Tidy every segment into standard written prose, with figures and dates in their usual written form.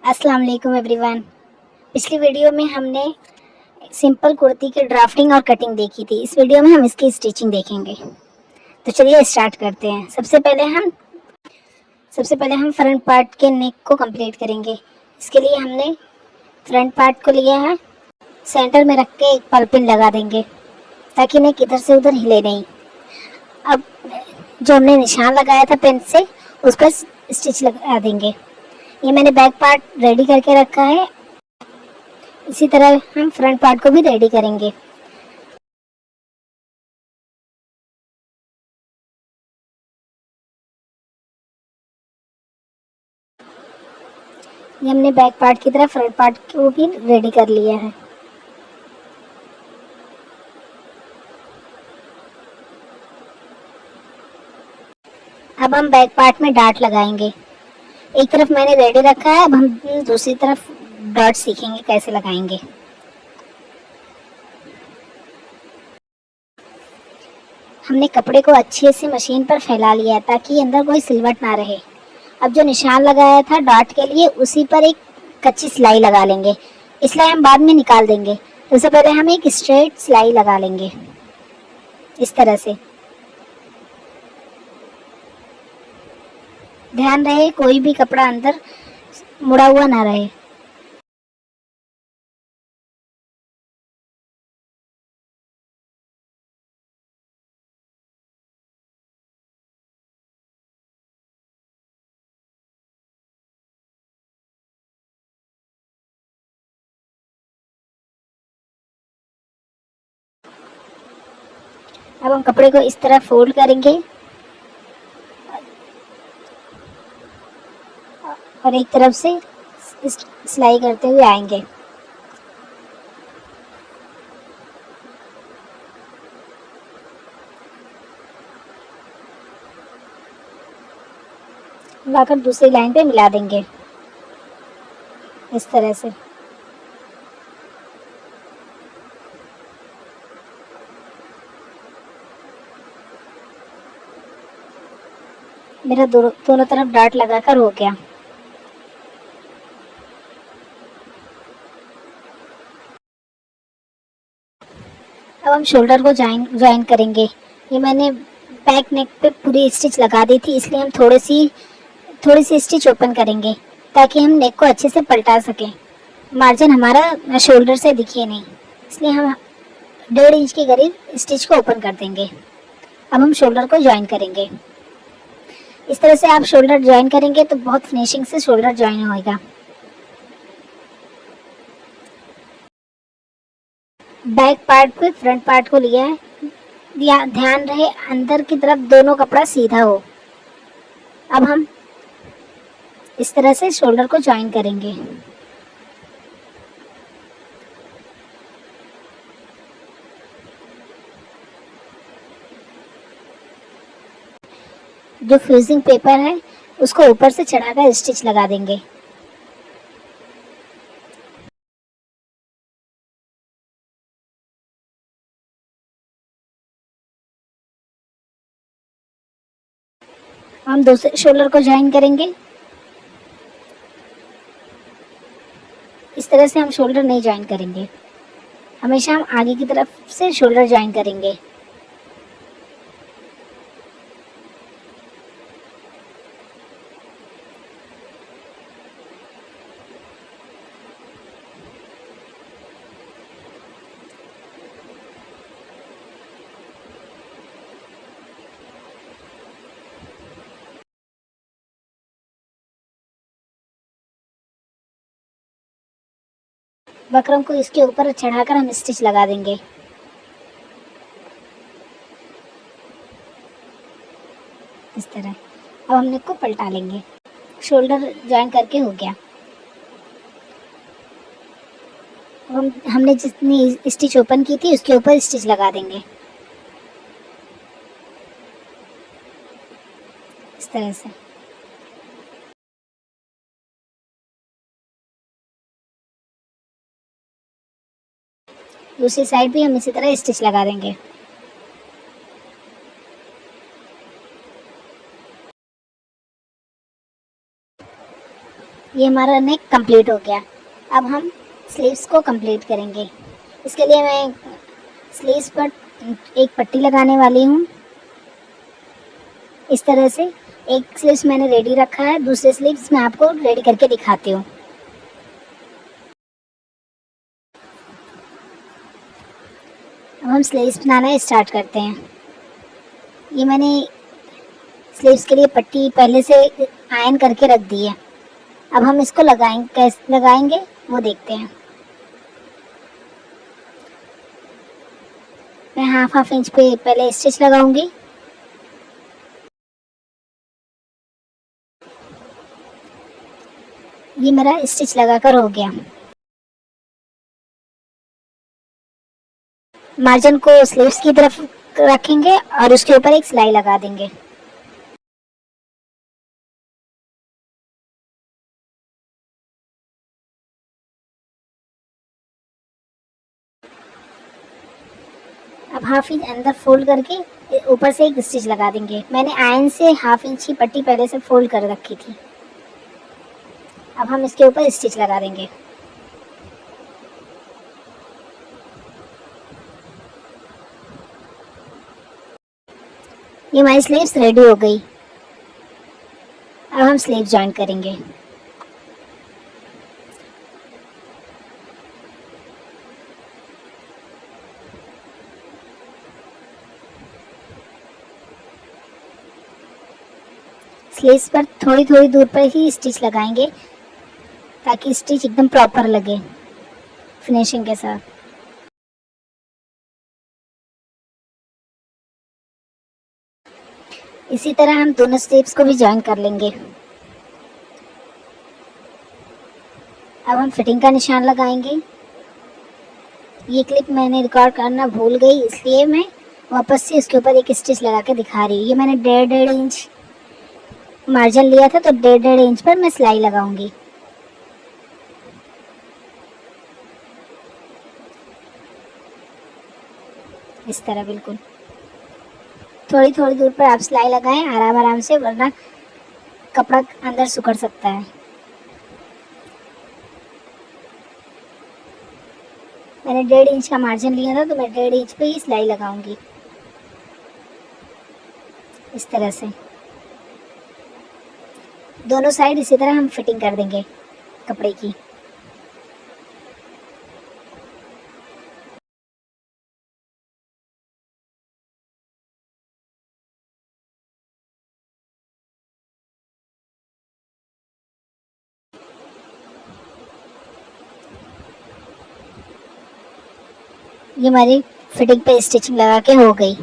अस्सलाम वालेकुम एवरीवन। पिछली वीडियो में हमने सिंपल कुर्ती की ड्राफ्टिंग और कटिंग देखी थी। इस वीडियो में हम इसकी स्टिचिंग देखेंगे। तो चलिए स्टार्ट करते हैं। सबसे पहले हम फ्रंट पार्ट के नेक को कंप्लीट करेंगे। इसके लिए हमने फ्रंट पार्ट को लिया है, सेंटर में रख के एक पल्पिन लगा देंगे ताकि नेक इधर से उधर हिले नहीं। अब जो हमने निशान लगाया था पेन से, उस पर स्टिच लगा देंगे। ये मैंने बैक पार्ट रेडी करके रखा है। इसी तरह हम फ्रंट पार्ट को भी रेडी करेंगे। ये हमने बैक पार्ट की तरह फ्रंट पार्ट को भी रेडी कर लिया है। अब हम बैक पार्ट में डार्ट लगाएंगे। एक तरफ मैंने रेडी रखा है, अब हम दूसरी तरफ डॉट सीखेंगे कैसे लगाएंगे। हमने कपड़े को अच्छे से मशीन पर फैला लिया है ताकि अंदर कोई सिलवट ना रहे। अब जो निशान लगाया था डॉट के लिए, उसी पर एक कच्ची सिलाई लगा लेंगे। सिलाई हम बाद में निकाल देंगे। सबसे पहले हम एक स्ट्रेट सिलाई लगा लेंगे इस तरह से। ध्यान रहे कोई भी कपड़ा अंदर मुड़ा हुआ ना रहे। अब हम कपड़े को इस तरह फोल्ड करेंगे और एक तरफ से सिलाई करते हुए आएंगे। लाकर दूसरी लाइन पे मिला देंगे इस तरह से। मेरा दोनों तरफ डार्ट लगाकर हो गया। अब हम शोल्डर को ज्वाइन करेंगे। ये मैंने बैक नेक पे पूरी स्टिच लगा दी थी, इसलिए हम थोड़ी सी स्टिच ओपन करेंगे ताकि हम नेक को अच्छे से पलटा सकें। मार्जिन हमारा शोल्डर से दिखे नहीं, इसलिए हम 1.5 इंच के करीब स्टिच को ओपन कर देंगे। अब हम शोल्डर को ज्वाइन करेंगे। इस तरह से आप शोल्डर ज्वाइन करेंगे तो बहुत फिनिशिंग से शोल्डर ज्वाइन होएगा। बैक पार्ट पे फ्रंट पार्ट को लिया है। ध्यान रहे अंदर की तरफ दोनों कपड़ा सीधा हो। अब हम इस तरह से शोल्डर को ज्वाइन करेंगे। जो फ्यूजिंग पेपर है उसको ऊपर से चढ़ाकर स्टिच लगा देंगे। हम दूसरे शोल्डर को ज्वाइन करेंगे। इस तरह से हम शोल्डर नहीं ज्वाइन करेंगे, हमेशा हम आगे की तरफ से शोल्डर ज्वाइन करेंगे। बकरम को इसके ऊपर चढ़ाकर हम स्टिच लगा देंगे इस तरह। अब हम नेक को पलटा लेंगे। शोल्डर ज्वाइन करके हो गया। अब हमने जितनी स्टिच ओपन की थी उसके ऊपर स्टिच लगा देंगे इस तरह से। दूसरी साइड भी हम इसी तरह स्टिच लगा देंगे। ये हमारा नेक कंप्लीट हो गया। अब हम स्लीव्स को कंप्लीट करेंगे। इसके लिए मैं स्लीव्स पर एक पट्टी लगाने वाली हूँ। इस तरह से एक स्लीव्स मैंने रेडी रखा है, दूसरे स्लीव्स मैं आपको रेडी करके दिखाती हूँ। अब हम स्लीव्स बनाना स्टार्ट करते हैं। ये मैंने स्लीव्स के लिए पट्टी पहले से आयरन करके रख दी है। अब हम इसको लगाएंगे, कैसे लगाएंगे वो देखते हैं। मैं हाफ इंच पे पहले स्टिच लगाऊंगी। ये मेरा स्टिच लगाकर हो गया। मार्जिन को स्लीव्स की तरफ रखेंगे और उसके ऊपर एक सिलाई लगा देंगे। अब हाफ इंच अंदर फोल्ड करके ऊपर से एक स्टिच लगा देंगे। मैंने आयरन से हाफ इंच की पट्टी पहले से फोल्ड कर रखी थी। अब हम इसके ऊपर स्टिच लगा देंगे। ये हमारी स्लीव्स रेडी हो गई। अब हम स्लीव जॉइन करेंगे। स्लीव्स पर थोड़ी थोड़ी दूर पर ही स्टिच लगाएंगे ताकि स्टिच एकदम प्रॉपर लगे फिनिशिंग के साथ। इसी तरह हम दोनों स्लीव्स को भी जॉइन कर लेंगे। अब हम फिटिंग का निशान लगाएंगे। ये क्लिप मैंने रिकॉर्ड करना भूल गई, इसलिए मैं वापस से इसके ऊपर एक स्टिच लगा के दिखा रही हूँ। ये मैंने 1.5 इंच मार्जिन लिया था, तो 1.5 इंच पर मैं सिलाई लगाऊंगी। इस तरह बिल्कुल थोड़ी थोड़ी दूर पर आप सिलाई लगाएं आराम आराम से, वरना कपड़ा अंदर सिकुड़ सकता है। मैंने 1.5 इंच का मार्जिन लिया था, तो मैं 1.5 इंच पे ही सिलाई लगाऊंगी। इस तरह से दोनों साइड इसी तरह हम फिटिंग कर देंगे कपड़े की। ये हमारी फिटिंग पे स्टिचिंग लगा के हो गई।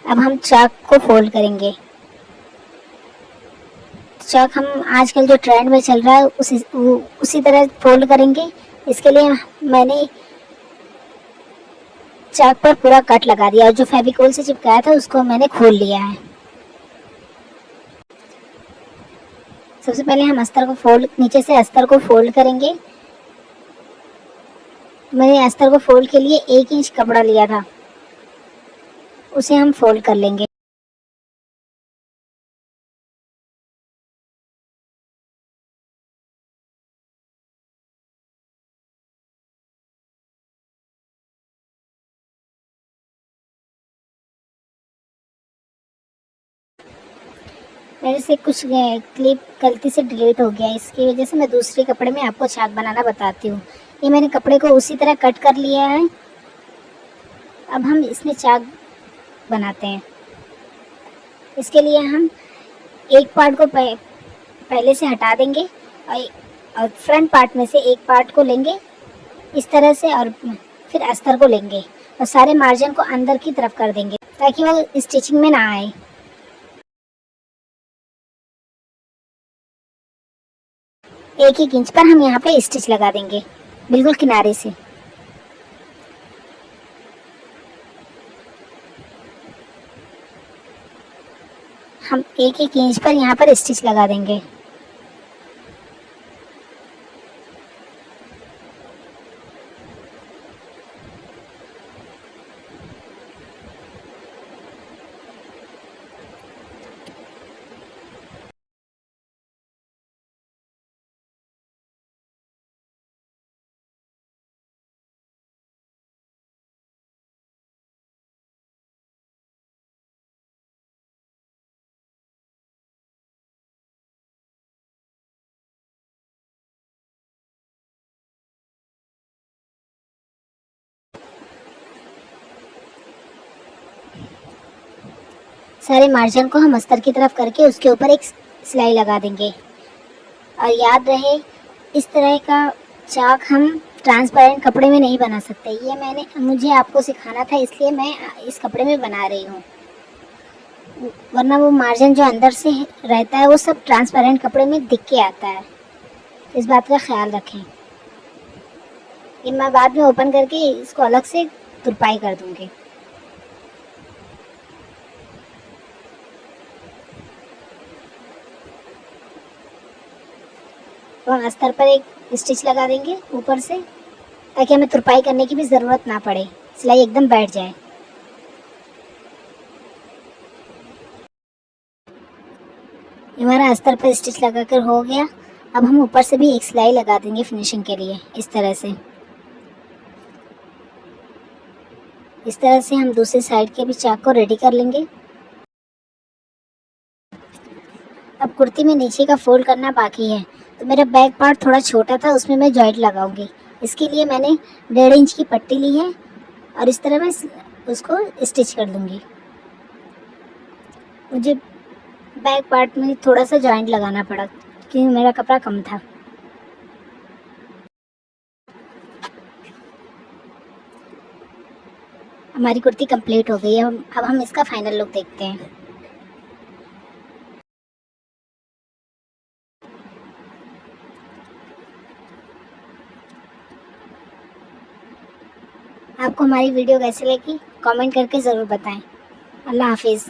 अब हम चाक को फोल्ड करेंगे। चाक हम आजकल जो ट्रेंड में चल रहा है उसी तरह फोल्ड करेंगे। इसके लिए मैंने चाक पर पूरा कट लगा दिया और जो फेविकोल से चिपकाया था उसको मैंने खोल लिया है। सबसे पहले हम अस्तर को फोल्ड, नीचे से अस्तर को फोल्ड करेंगे। मैंने अस्तर को फोल्ड के लिए 1 इंच कपड़ा लिया था, उसे हम फोल्ड कर लेंगे। मेरे से कुछ क्लिप गलती से डिलीट हो गया, इसकी वजह से मैं दूसरे कपड़े में आपको चाक बनाना बताती हूँ। ये मैंने कपड़े को उसी तरह कट कर लिया है। अब हम इसमें चाक बनाते हैं। इसके लिए हम एक पार्ट को पहले से हटा देंगे और फ्रंट पार्ट में से एक पार्ट को लेंगे इस तरह से, और फिर अस्तर को लेंगे और सारे मार्जिन को अंदर की तरफ कर देंगे ताकि वो स्टिचिंग में ना आए। 1-1 इंच पर हम यहाँ पे स्टिच लगा देंगे बिल्कुल किनारे से। हम 1-1 इंच पर यहाँ पर स्टिच लगा देंगे। सारे मार्जिन को हम अस्तर की तरफ करके उसके ऊपर एक सिलाई लगा देंगे। और याद रहे, इस तरह का चाक हम ट्रांसपेरेंट कपड़े में नहीं बना सकते। ये मुझे आपको सिखाना था, इसलिए मैं इस कपड़े में बना रही हूँ, वरना वो मार्जिन जो अंदर से रहता है वो सब ट्रांसपेरेंट कपड़े में दिख के आता है। इस बात का ख्याल रखें। ये मैं बाद में ओपन करके इसको अलग से तुरपाई कर दूंगी। तो हम अस्तर पर एक स्टिच लगा देंगे ऊपर से, ताकि हमें तुरपाई करने की भी ज़रूरत ना पड़े, सिलाई एकदम बैठ जाए। हमारा अस्तर पर स्टिच लगाकर हो गया। अब हम ऊपर से भी एक सिलाई लगा देंगे फिनिशिंग के लिए। इस तरह से हम दूसरी साइड के भी चाक को रेडी कर लेंगे। अब कुर्ती में नीचे का फोल्ड करना बाकी है, तो मेरा बैक पार्ट थोड़ा छोटा था, उसमें मैं जॉइंट लगाऊंगी। इसके लिए मैंने 1.5 इंच की पट्टी ली है और इस तरह मैं उसको स्टिच कर दूंगी। मुझे बैक पार्ट में थोड़ा सा जॉइंट लगाना पड़ा क्योंकि मेरा कपड़ा कम था। हमारी कुर्ती कंप्लीट हो गई है। अब हम इसका फाइनल लुक देखते हैं। आपको हमारी वीडियो कैसी लगी कमेंट करके ज़रूर बताएं। अल्लाह हाफिज़।